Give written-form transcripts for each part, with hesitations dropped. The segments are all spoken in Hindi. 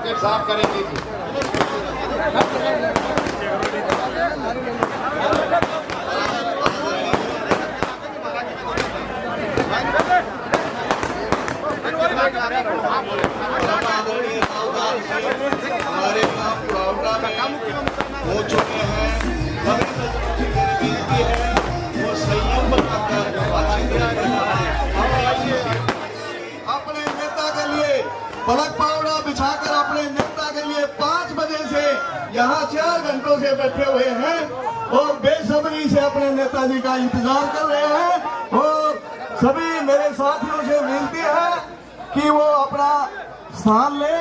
पॉकेट साफ करेंगे जी। हमारे हो चुके हैं, वो संयम बनाकर अपने नेता के लिए पलक पावड़ा बिछाकर अपने नेता के लिए 5 बजे से यहाँ 4 घंटों से बैठे हुए हैं और बेसब्री से अपने नेताजी का इंतजार कर रहे हैं। और सभी मेरे साथियों से विनती है कि वो अपना स्थान ले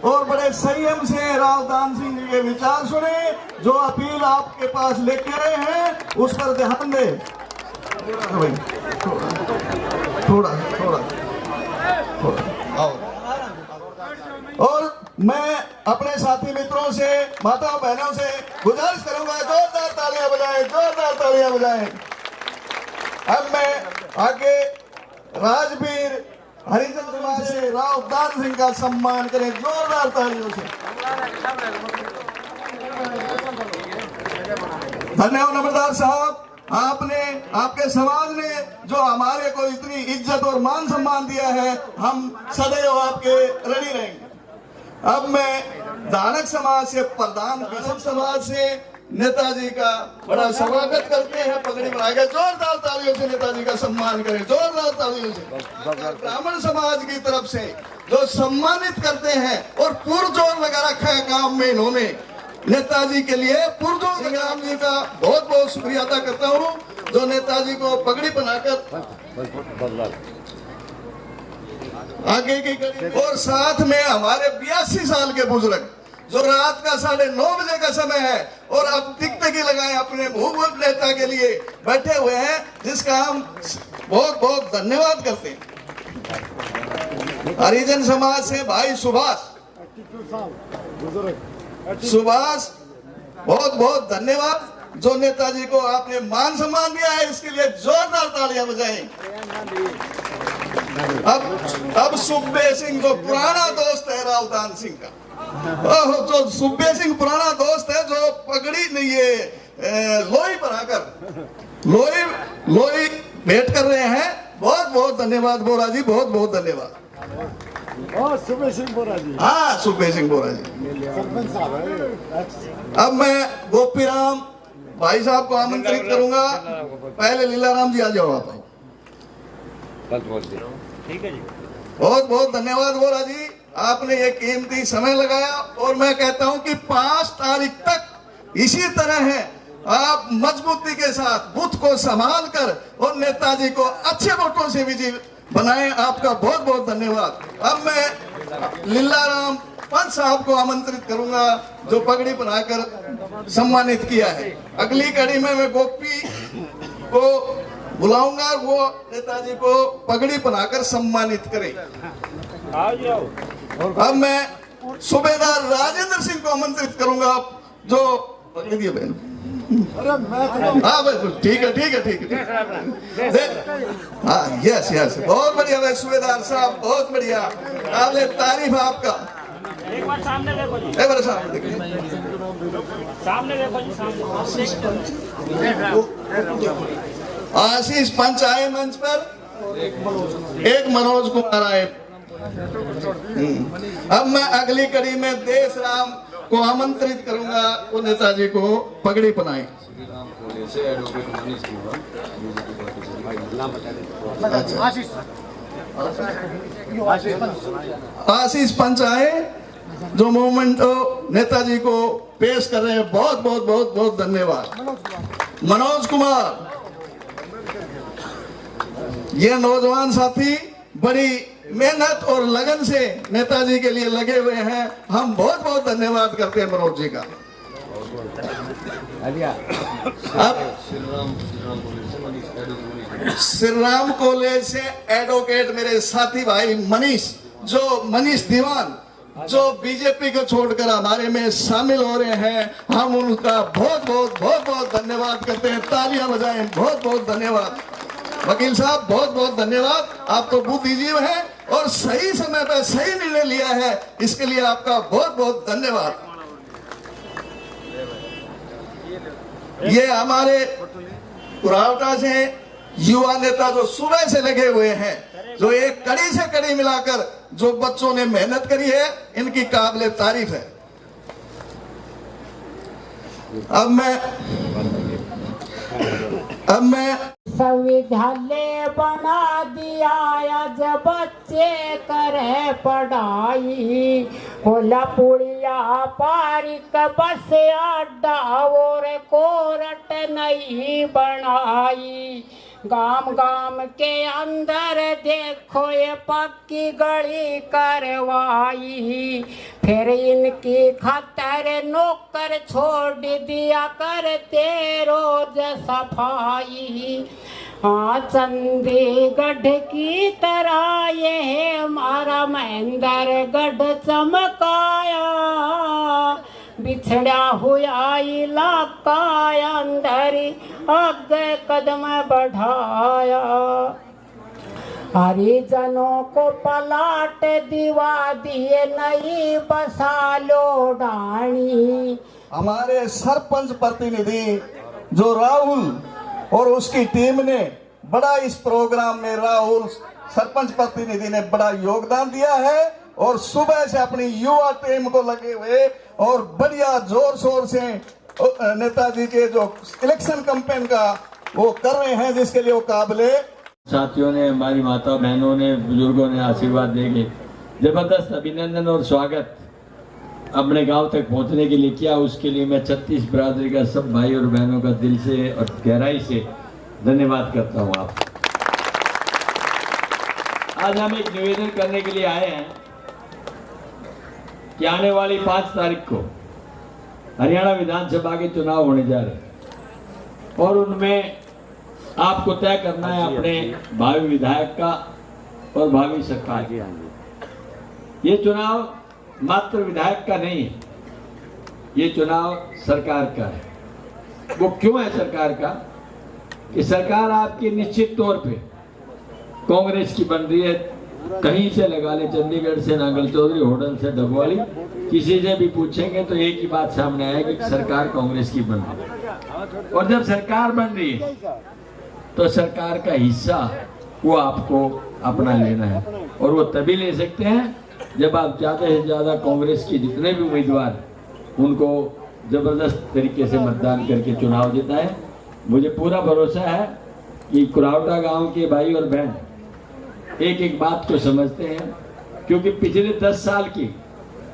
और बड़े संयम से राव दान सिंह जी के विचार सुने। जो अपील आपके पास लेके आए हैं उस पर ध्यान दे। थोड़ा थोड़ा और मैं अपने साथी मित्रों से, माताओं बहनों से गुजारिश करूंगा, जोरदार तालियां बजाएं, जोरदार तालियां बजाएं। अब मैं आगे राजवीर हरिजन समाज से राव दान सिंह का सम्मान करें जोरदार तालियों से। धन्यवाद नंबरदार साहब, आपने, आपके समाज ने जो हमारे को इतनी इज्जत और मान सम्मान दिया है, हम सदैव आपके ऋणी रहेंगे। अब मैं दानक समाज से, प्रधान बिशप समाज से नेताजी का बड़ा स्वागत करते हैं। पगड़ी बनाकर जोरदार तालियों से नेताजी का सम्मान करें, जोरदार तालियों से। ब्राह्मण समाज की तरफ से जो सम्मानित करते हैं और पुरजोर लगा रखा है काम में इन्होंने नेताजी के लिए, पुरजोर संग्राम जी का बहुत बहुत शुक्रिया अदा करता हूँ जो नेताजी को पगड़ी बनाकर आगे की कड़ी। और साथ में हमारे 82 साल के बुजुर्ग जो रात का 9:30 बजे का समय है और अब टिकटकी लगाए अपने भूगोल नेता के लिए बैठे हुए हैं, जिसका हम बहुत बहुत धन्यवाद करते हैं। हरिजन समाज से भाई सुभाष, बहुत बहुत धन्यवाद जो नेताजी को आपने मान सम्मान दिया है, इसके लिए जोरदार तालियां बजाएं। अब सुखदेव सिंह जो पुराना दोस्त है राव दान सिंह का, जो सुखदेव सिंह पुराना दोस्त है जो पगड़ी नहीं है लोई बनाकर लोई भेंट कर रहे हैं। बहुत बहुत धन्यवाद बोरा जी, बहुत बहुत धन्यवाद। सुखदेव सिंह बोरा जी, हाँ सुखदेव सिंह बोरा जी सरपंच साहब है। अब मैं गोपीराम भाई साहब को आमंत्रित करूंगा। पहले लीलाराम जी आ जाओ आप। ठीक है जी, बहुत बहुत धन्यवाद बोरा जी, आपने ये कीमती समय लगाया। और मैं कहता हूं कि 5 तारीख तक इसी तरह है, आप मजबूती के साथ बूथ को संभाल कर और नेताजी को अच्छे वोटों से विजयी बनाएं। आपका बहुत बहुत धन्यवाद। अब मैं लीलाराम पंच साहब को आमंत्रित करूंगा जो पगड़ी बनाकर सम्मानित किया है। अगली कड़ी में मैं गोपी को बुलाऊंगा, वो नेताजी को पगड़ी बनाकर सम्मानित करें। अब मैं सूबेदार राजेंद्र सिंह को आमंत्रित करूंगा जो पगड़ी दिए बहन। हाँ भाई ठीक है ठीक है ठीक है। हाँ यस यस, बहुत बढ़िया भाई सूबेदार साहब, बहुत बढ़िया, काबिल तारीफ आपका। एक बार सामने देखो जी, एक बार सामने देखो, सामने देखो जी, सामने। आशीष पंच आए मंच पर, एक मनोज कुमार आए। अब मैं अगली कड़ी में देश राम को आमंत्रित करूंगा, वो नेताजी को पगड़ी पहनाए। आशीष पंच आए जो मूवमेंट नेताजी को पेश कर रहे हैं। बहुत बहुत बहुत बहुत धन्यवाद। मनोज कुमार, ये नौजवान साथी बड़ी मेहनत और लगन से नेताजी के लिए लगे हुए हैं, हम बहुत बहुत धन्यवाद करते हैं मनोज जी का। अब श्री राम कॉलेज से एडवोकेट मेरे साथी भाई मनीष दीवान जो बीजेपी को छोड़कर हमारे में शामिल हो रहे हैं, हम उनका बहुत बहुत बहुत बहुत धन्यवाद करते हैं। तालियां बजाएं, बहुत बहुत धन्यवाद। वकील साहब बहुत बहुत धन्यवाद, आप तो बुद्धिजीवी हैं, और सही समय पर सही निर्णय लिया है, इसके लिए आपका बहुत बहुत धन्यवाद। ये हमारे कुरावटा से युवा नेता जो सुबह से लगे हुए हैं, जो एक कड़ी से कड़ी मिलाकर जो बच्चों ने मेहनत करी है, इनकी काबिले तारीफ है। अब मैं संविधान बना दिया आज बच्चे करे पढ़ाई, होला पुड़िया पारिक बस अड्डा और कोरट नहीं बनाई। गांव गांव के अंदर देखो ये पक्की गली करवाई, फिर इनकी खातर नौकर छोड़ दिया करते रोज सफाई। हाँ, चंडीगढ़ की तरह ये हमारा महेंद्रगढ़ चमकाया, बिछड़ा हुआ इलाका अंदर आगे कदम बढ़ाया। हरिजनों को पलाट दिवा दिए नई बसा लो डाणी। हमारे सरपंच प्रतिनिधि जो राहुल और उसकी टीम ने बड़ा इस प्रोग्राम में, राहुल सरपंच प्रतिनिधि ने बड़ा योगदान दिया है और सुबह से अपनी युवा टीम को लगे हुए और बढ़िया जोर शोर से नेताजी के जो इलेक्शन कैंपेन का वो कर रहे हैं, जिसके लिए वो काबिले। साथियों ने, हमारी माता बहनों ने, बुजुर्गों ने आशीर्वाद देंगे, जबरदस्त अभिनंदन और स्वागत अपने गांव तक पहुंचने के लिए किया। उसके लिए मैं 36 बिरादरी का सब भाई और बहनों का दिल से और गहराई से धन्यवाद करता हूं। आप आज हम एक निवेदन करने के लिए आए हैं कि आने वाली 5 तारीख को हरियाणा विधानसभा के चुनाव होने जा रहे हैं और उनमें आपको तय करना है अपने भावी विधायक का और भावी सरकार का। ये चुनाव मात्र विधायक का नहीं है, ये चुनाव सरकार का है। वो क्यों है सरकार का? कि सरकार आपकी निश्चित तौर पे कांग्रेस की बन रही है, कहीं से लगा ले, चंडीगढ़ से, नांगल चौधरी होटल से, डबवाली, किसी से भी पूछेंगे तो एक ही बात सामने आएगी कि सरकार कांग्रेस की बन रही है। और जब सरकार बन रही है तो सरकार का हिस्सा वो आपको अपना लेना है, और वो तभी ले सकते हैं जब आप ज़्यादा से ज़्यादा कांग्रेस के जितने भी उम्मीदवार उनको ज़बरदस्त तरीके से मतदान करके चुनाव जिताएं। मुझे पूरा भरोसा है कि कुरावटा गांव के भाई और बहन एक एक बात को समझते हैं, क्योंकि पिछले 10 साल की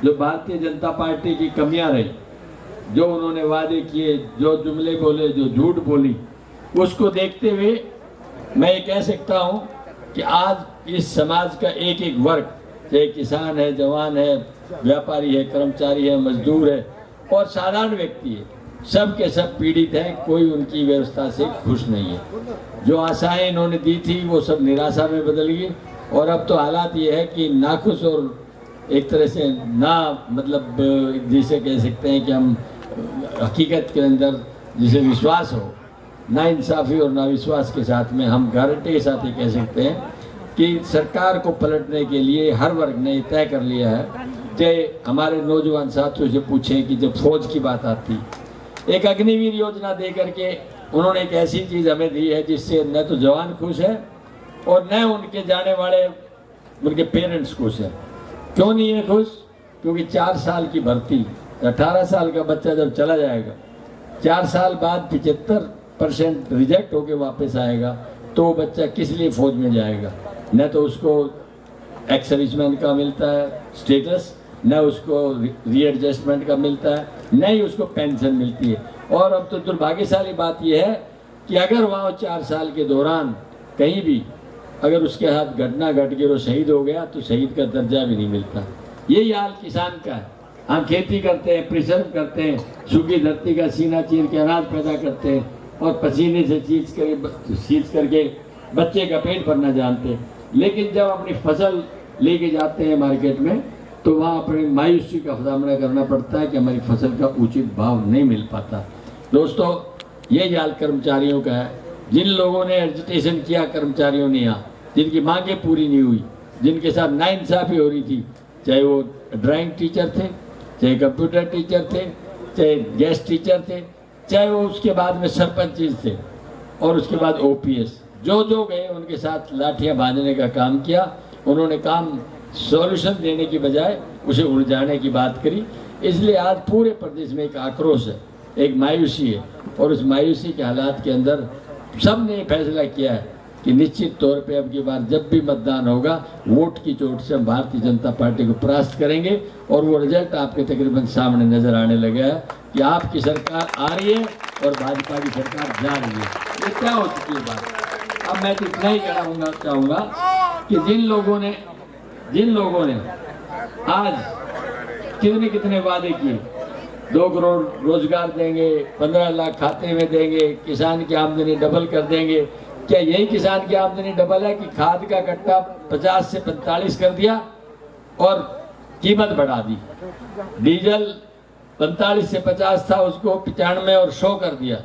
जो भारतीय जनता पार्टी की कमियां रही, जो उन्होंने वादे किए, जो जुमले बोले, जो झूठ बोली, उसको देखते हुए मैं ये कह सकता हूं कि आज इस समाज का एक एक वर्ग, चाहे किसान है, जवान है, व्यापारी है, कर्मचारी है, मजदूर है और साधारण व्यक्ति है, सब के सब पीड़ित हैं। कोई उनकी व्यवस्था से खुश नहीं है। जो आशाएं इन्होंने दी थी वो सब निराशा में बदल गई और अब तो हालात ये है कि नाखुश और एक तरह से ना, मतलब जिसे कह सकते हैं कि हम हकीकत के अंदर जिसे विश्वास हो, ना इंसाफी और ना विश्वास के साथ में हम गारंटी के साथ ये कह सकते हैं कि सरकार को पलटने के लिए हर वर्ग ने तय कर लिया है। चाहे हमारे नौजवान साथियों से पूछें कि जब फौज की बात आती, एक अग्निवीर योजना दे करके उन्होंने एक ऐसी चीज़ हमें दी है जिससे न तो जवान खुश है और न उनके जाने वाले उनके पेरेंट्स खुश हैं। क्यों नहीं है खुश? क्योंकि 4 साल की भर्ती, 18 साल का बच्चा जब चला जाएगा, 4 साल बाद 75% रिजेक्ट होके वापस आएगा, तो वो बच्चा किस लिए फौज में जाएगा? न तो उसको एक्स सर्विसमैन का मिलता है स्टेटस, न उसको रीएडजस्टमेंट का मिलता है, न ही उसको पेंशन मिलती है। और अब तो दुर्भाग्यशाली बात यह है कि अगर वहाँ 4 साल के दौरान कहीं भी अगर उसके साथ घटना घट गई और शहीद हो गया तो शहीद का दर्जा भी नहीं मिलता। यही हाल किसान का है। हम खेती करते हैं, परिश्रम करते हैं, सूखी धरती का सीना चीर के अनाज पैदा करते हैं और पसीने से सींच करके बच्चे का पेट भरना जानते हैं, लेकिन जब अपनी फसल लेके जाते हैं मार्केट में तो वहाँ अपनी मायूसी का सामना करना पड़ता है कि हमारी फसल का उचित भाव नहीं मिल पाता। दोस्तों, ये हाल कर्मचारियों का है। जिन लोगों ने एजिटेशन किया कर्मचारियों ने यहाँ, जिनकी मांगें पूरी नहीं हुई, जिनके साथ नाइंसाफी हो रही थी, चाहे वो ड्राइंग टीचर थे, चाहे कंप्यूटर टीचर थे, चाहे गेस्ट टीचर थे, चाहे वो उसके बाद में सरपंच थे और उसके बाद ओपीएस, जो जो गए उनके साथ लाठियां बांधने का काम किया। उन्होंने काम सॉल्यूशन देने की बजाय उसे उलझाने की बात करी। इसलिए आज पूरे प्रदेश में एक आक्रोश है, एक मायूसी है, और उस मायूसी के हालात के अंदर सब ने फैसला किया है कि निश्चित तौर पे अब की बार जब भी मतदान होगा, वोट की चोट से हम भारतीय जनता पार्टी को परास्त करेंगे। और वो रिजल्ट आपके तकरीबन सामने नजर आने लगा है कि आपकी सरकार आ रही है और भाजपा की सरकार जा रही है। ये क्या हो चुकी है बात। अब मैं तो इतना ही कहना चाहूँगा कि जिन लोगों ने आज कितने वादे किए, 2 करोड़ रोजगार देंगे, 15 लाख खाते में देंगे, किसान की आमदनी डबल कर देंगे, क्या यही किसान की आमदनी डबल है कि खाद का कट्टा 50 से 45 कर दिया और कीमत बढ़ा दी? डीजल 45 से 50 था, उसको 95 और 100 कर दिया।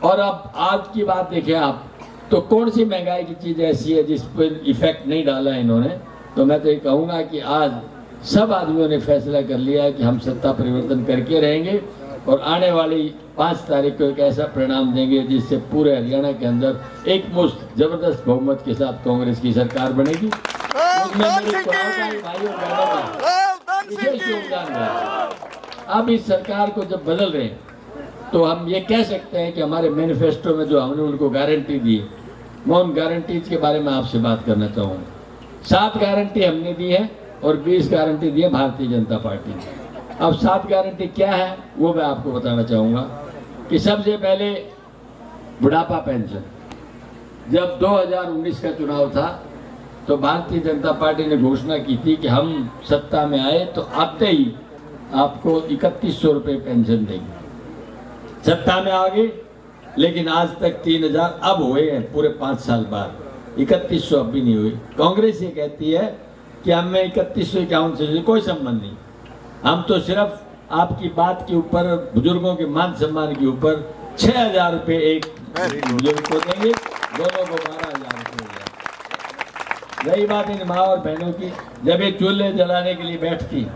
और अब आज की बात देखें आप, तो कौन सी महंगाई की चीज ऐसी है जिस पर इफेक्ट नहीं डाला इन्होंने? तो मैं तो ये कहूँगा कि आज सब आदमियों ने फैसला कर लिया है कि हम सत्ता परिवर्तन करके रहेंगे और आने वाली 5 तारीख को एक ऐसा परिणाम देंगे जिससे पूरे हरियाणा के अंदर एक मुश्त जबरदस्त बहुमत के साथ कांग्रेस की सरकार बनेगी। उसमें मेरे भाई और बहनों का विशेष योगदान है। अब इस सरकार को जब बदल रहे हैं तो हम ये कह सकते हैं कि हमारे मैनिफेस्टो में जो हमने उनको गारंटी दी है, मैं उन गारंटीज के बारे में आपसे बात करना चाहूँगा। 7 गारंटी हमने दी है और 20 गारंटी दी है भारतीय जनता पार्टी ने। अब 7 गारंटी क्या है वो मैं आपको बताना चाहूँगा कि सबसे पहले बुढ़ापा पेंशन। जब 2019 का चुनाव था तो भारतीय जनता पार्टी ने घोषणा की थी कि हम सत्ता में आए तो आते ही आपको 3100 रुपये पेंशन देंगे। सत्ता में आ गए, लेकिन आज तक 3000 अब हुए हैं पूरे 5 साल बाद, 3100 अब भी नहीं हुई। कांग्रेस ये कहती है कि हमें 3151 से कोई संबंध नहीं, हम तो सिर्फ आपकी बात के ऊपर, बुजुर्गों के मान सम्मान के ऊपर 6000 रुपये एक बुजुर्ग को देंगे, दोनों को 12000 रुपये। रही बात इन माँ और बहनों की, जब ये चूल्हे जलाने के लिए बैठती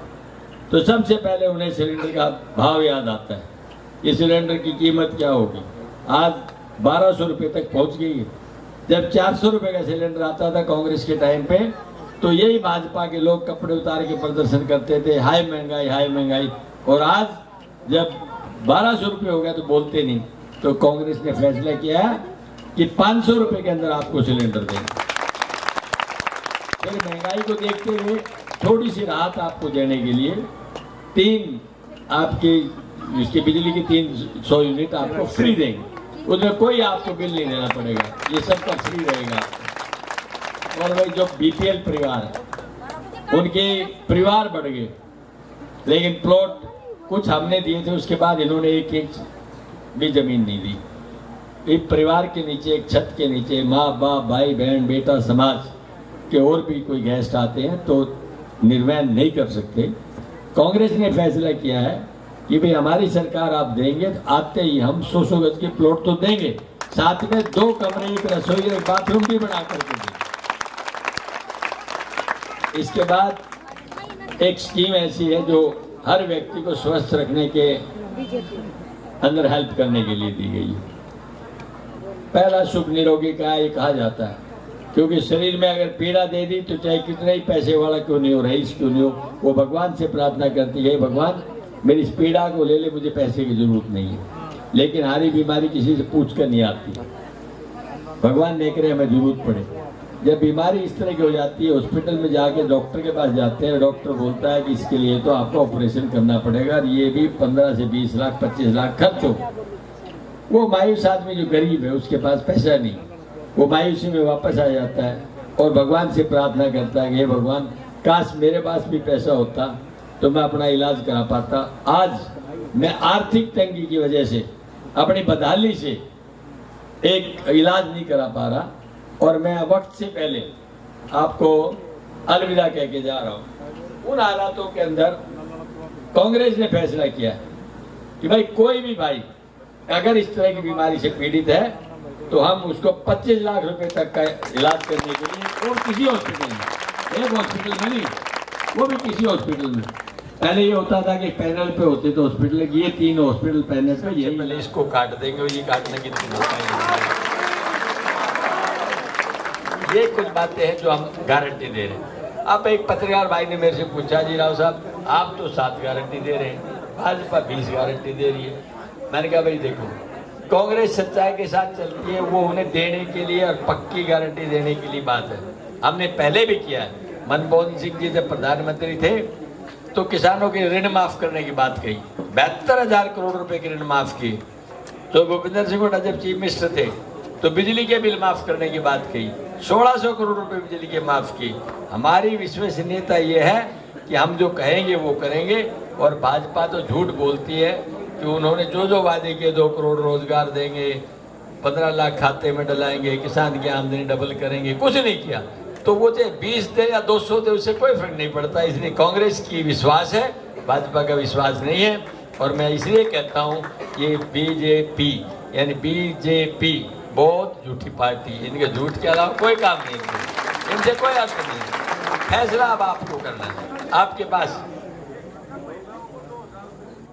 तो सबसे पहले उन्हें सिलेंडर का भाव याद आता है। ये सिलेंडर की कीमत क्या होगी, आज 1200 रुपये तक पहुंच गई है। जब 400 रुपये का सिलेंडर आता था कांग्रेस के टाइम पे, तो यही भाजपा के लोग कपड़े उतार के प्रदर्शन करते थे, हाय महंगाई हाय महंगाई। और आज जब 1200 रुपये हो गया तो बोलते नहीं। तो कांग्रेस ने फैसला किया कि 500 रुपये के अंदर आपको सिलेंडर देंगे। फिर महंगाई को देखते हुए थोड़ी सी राहत आपको देने के लिए 3 आपकी इसकी बिजली की 300 यूनिट आपको फ्री देंगे, उसमें कोई आपको बिल नहीं देना पड़ेगा, ये सबका फ्री रहेगा। और भाई जो बीपीएल परिवार है उनके परिवार बढ़ गए, लेकिन प्लॉट कुछ हमने दिए थे, उसके बाद इन्होंने 1 इंच भी जमीन नहीं दी। एक परिवार के नीचे, एक छत के नीचे माँ बाप भाई बहन बेटा समाज के और भी कोई गेस्ट आते हैं तो निर्वहन नहीं कर सकते। कांग्रेस ने फैसला किया है कि भाई हमारी सरकार आप देंगे तो आते ही हम 100 गज के प्लॉट तो देंगे, साथ में 2 कमरे, 1 रसोई, 1 बाथरूम भी बना करके देंगे। इसके बाद एक स्कीम ऐसी है जो हर व्यक्ति को स्वस्थ रखने के अंदर हेल्प करने के लिए दी गई है। पहला सुख निरोगी का ये कहा जाता है, क्योंकि शरीर में अगर पीड़ा दे दी तो चाहे कितने ही पैसे वाला क्यों नहीं हो, रईस क्यों नहीं हो, वो भगवान से प्रार्थना करती है, भगवान मेरी इस पीड़ा को ले ले, मुझे पैसे की जरूरत नहीं है। लेकिन हारी बीमारी किसी से पूछ कर नहीं आती, भगवान ने करे हमें जरूरत पड़े। जब बीमारी इस तरह की हो जाती है, हॉस्पिटल में जाके डॉक्टर के पास जाते हैं, डॉक्टर बोलता है कि इसके लिए तो आपको ऑपरेशन करना पड़ेगा, ये भी 15 से 20 लाख 25 लाख खर्च हो। वो मायूस आदमी जो गरीब है उसके पास पैसा नहीं, वो मायूसी में वापस आ जाता है और भगवान से प्रार्थना करता है कि हे भगवान, काश मेरे पास भी पैसा होता तो मैं अपना इलाज करा पाता। आज मैं आर्थिक तंगी की वजह से, अपनी बदहाली से एक इलाज नहीं करा पा रहा और मैं वक्त से पहले आपको अलविदा कह के जा रहा हूँ। उन हालातों के अंदर कांग्रेस ने फैसला किया कि भाई कोई भी भाई अगर इस तरह की बीमारी से पीड़ित है तो हम उसको 25 लाख रुपए तक का इलाज करने के लिए और किसी हॉस्पिटल में एक हॉस्पिटल में नहीं, वो भी किसी हॉस्पिटल में। पहले ये होता था कि पैनल पे होते थे हॉस्पिटल, ये 3 हॉस्पिटल पैनल पे, ये पहले इसको काट देंगे और ये काटने की ये कुछ बातें हैं जो हम गारंटी दे रहे हैं। अब एक पत्रकार भाई ने मेरे से पूछा, जी राव साहब आप तो 7 गारंटी दे रहे हैं, भाजपा 20 गारंटी दे रही है। मैंने कहा भाई देखो, कांग्रेस सच्चाई के साथ चलती है, वो उन्हें देने के लिए और पक्की गारंटी देने के लिए बात है। हमने पहले भी किया है, मनमोहन सिंह जी जब प्रधानमंत्री थे तो किसानों के ऋण माफ करने की बात कही, 72,000 करोड़ रुपए के ऋण माफ किए। तो भूपेंद्र सिंह हुड्डा जब चीफ मिनिस्टर थे तो बिजली के बिल माफ करने की बात कही, 1600 करोड़ रुपए बिजली के माफ किए। हमारी विश्वसनीयता ये है कि हम जो कहेंगे वो करेंगे, और भाजपा तो झूठ बोलती है कि उन्होंने जो वादे किए 2 करोड़ रोजगार देंगे, 15 लाख खाते में डलाएंगे, किसान की आमदनी डबल करेंगे, कुछ नहीं किया। तो वो चाहे 20 दे या 200 दे, उससे कोई फर्क नहीं पड़ता। इसलिए कांग्रेस की विश्वास है, भाजपा का विश्वास नहीं है। और मैं इसलिए कहता हूँ ये बीजेपी यानी बीजेपी बहुत झूठी पार्टी, इनके झूठ के अलावा कोई काम नहीं किया, इनसे कोई अर्थ नहीं। फैसला अब आपको करना है, आपके पास